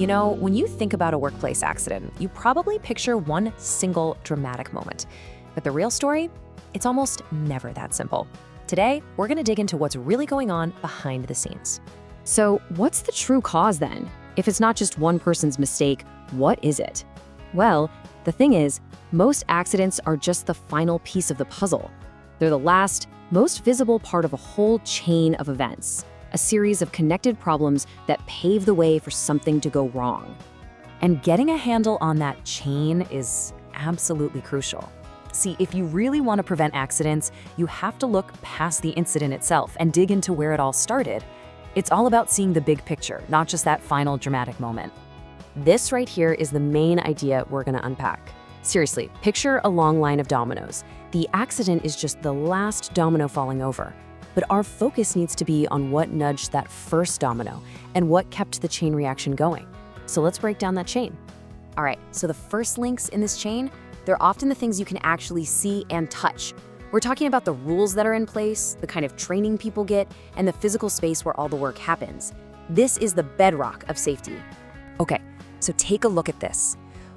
When you think about a workplace accident, you probably picture one single dramatic moment. But the real story? It's almost never that simple. Today, we're going to dig into what's really going on behind the scenes. So, what's the true cause then? If it's not just one person's mistake, what is it? Well, the thing is, most accidents are just the final piece of the puzzle. They're the last, most visible part of a whole chain of events, a series of connected problems that pave the way for something to go wrong. And getting a handle on that chain is absolutely crucial. See, if you really want to prevent accidents, you have to look past the incident itself and dig into where it all started. It's all about seeing the big picture, not just that final dramatic moment. This right here is the main idea we're going to unpack. Seriously, picture a long line of dominoes. The accident is just the last domino falling over. But our focus needs to be on what nudged that first domino and what kept the chain reaction going. So let's break down that chain. All right, so the first links in this chain, they're often the things you can actually see and touch. We're talking about the rules that are in place, the kind of training people get, and the physical space where all the work happens. This is the bedrock of safety. Okay, so take a look at this.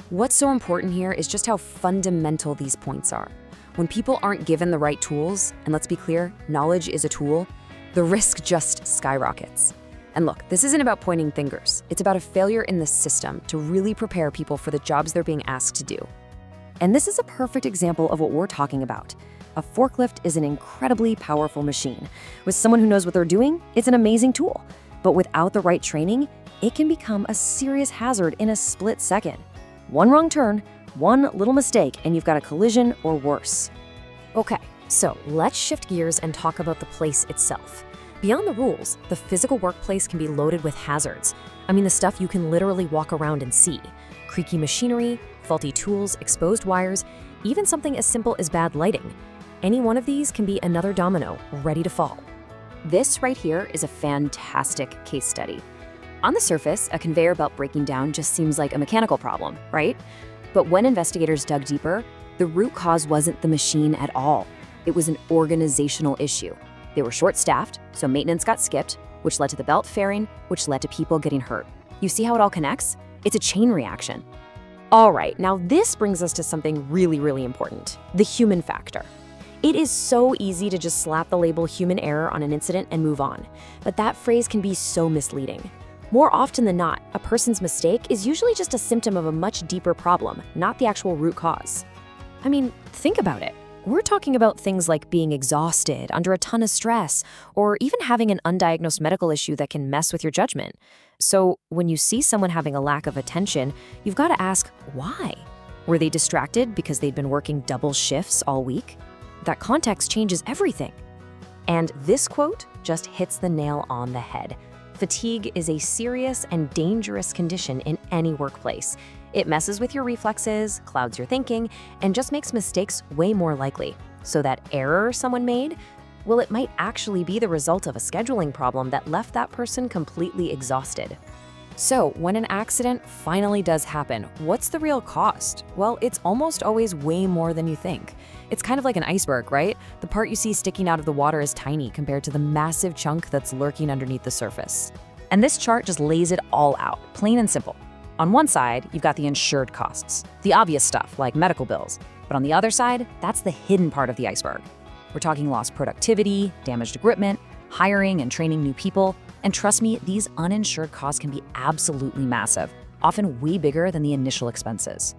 What's so important here is just how fundamental these points are. When people aren't given the right tools, and let's be clear, knowledge is a tool, the risk just skyrockets. And look, this isn't about pointing fingers. It's about a failure in the system to really prepare people for the jobs they're being asked to do. And this is a perfect example of what we're talking about. A forklift is an incredibly powerful machine. With someone who knows what they're doing, it's an amazing tool. But without the right training, it can become a serious hazard in a split second. One wrong turn, one little mistake, and you've got a collision or worse. Okay, so let's shift gears and talk about the place itself. Beyond the rules, the physical workplace can be loaded with hazards. I mean, the stuff you can literally walk around and see. Creaky machinery, faulty tools, exposed wires, even something as simple as bad lighting. Any one of these can be another domino ready to fall. This right here is a fantastic case study. On the surface, a conveyor belt breaking down just seems like a mechanical problem, right? But when investigators dug deeper, the root cause wasn't the machine at all. It was an organizational issue. They were short-staffed, so maintenance got skipped, which led to the belt fairing, which led to people getting hurt. You see how it all connects? It's a chain reaction. All right, now this brings us to something really, really important, the human factor. It is so easy to just slap the label human error on an incident and move on, but that phrase can be so misleading. More often than not, a person's mistake is usually just a symptom of a much deeper problem, not the actual root cause. I mean, think about it. We're talking about things like being exhausted, under a ton of stress, or even having an undiagnosed medical issue that can mess with your judgment. So when you see someone having a lack of attention, you've got to ask, why? Were they distracted because they'd been working double shifts all week? That context changes everything. And this quote just hits the nail on the head. Fatigue is a serious and dangerous condition in any workplace. It messes with your reflexes, clouds your thinking, and just makes mistakes way more likely. So that error someone made, well, it might actually be the result of a scheduling problem that left that person completely exhausted. So when an accident finally does happen, what's the real cost? Well, it's almost always way more than you think. It's kind of like an iceberg, right? The part you see sticking out of the water is tiny compared to the massive chunk that's lurking underneath the surface. And this chart just lays it all out, plain and simple. On one side, you've got the insured costs, the obvious stuff like medical bills. But on the other side, that's the hidden part of the iceberg. We're talking lost productivity, damaged equipment, hiring and training new people. And trust me, these uninsured costs can be absolutely massive, often way bigger than the initial expenses.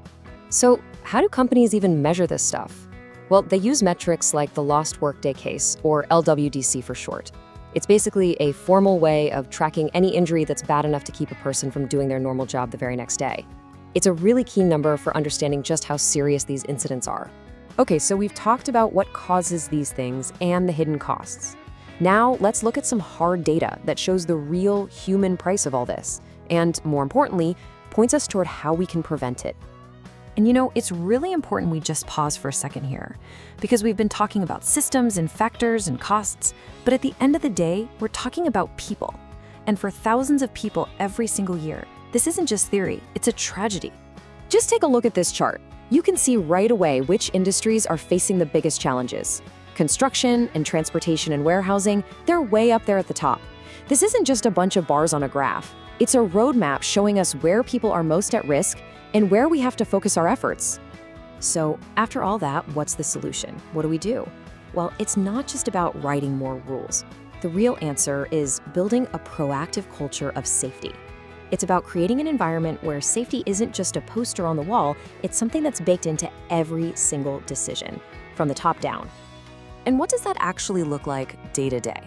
So how do companies even measure this stuff? Well, they use metrics like the lost workday case, or LWDC for short. It's basically a formal way of tracking any injury that's bad enough to keep a person from doing their normal job the very next day. It's a really key number for understanding just how serious these incidents are. Okay, so we've talked about what causes these things and the hidden costs. Now, let's look at some hard data that shows the real human price of all this, and more importantly, points us toward how we can prevent it. And it's really important we just pause for a second here, because we've been talking about systems and factors and costs, but at the end of the day, we're talking about people. And for thousands of people every single year, this isn't just theory, it's a tragedy. Just take a look at this chart. You can see right away which industries are facing the biggest challenges. Construction and transportation and warehousing, they're way up there at the top. This isn't just a bunch of bars on a graph. It's a roadmap showing us where people are most at risk and where we have to focus our efforts. So, after all that, what's the solution? What do we do? Well, it's not just about writing more rules. The real answer is building a proactive culture of safety. It's about creating an environment where safety isn't just a poster on the wall, it's something that's baked into every single decision, from the top down. And what does that actually look like day to day?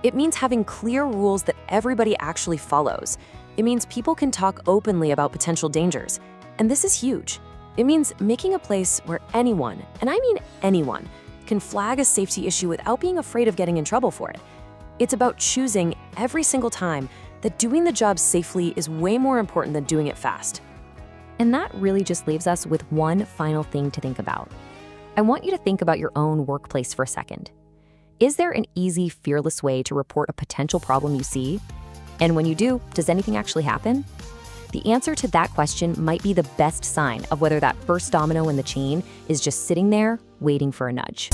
It means having clear rules that everybody actually follows. It means people can talk openly about potential dangers. And this is huge. It means making a place where anyone, and I mean anyone, can flag a safety issue without being afraid of getting in trouble for it. It's about choosing every single time that doing the job safely is way more important than doing it fast. And that really just leaves us with one final thing to think about. I want you to think about your own workplace for a second. Is there an easy, fearless way to report a potential problem you see? And when you do, does anything actually happen? The answer to that question might be the best sign of whether that first domino in the chain is just sitting there waiting for a nudge.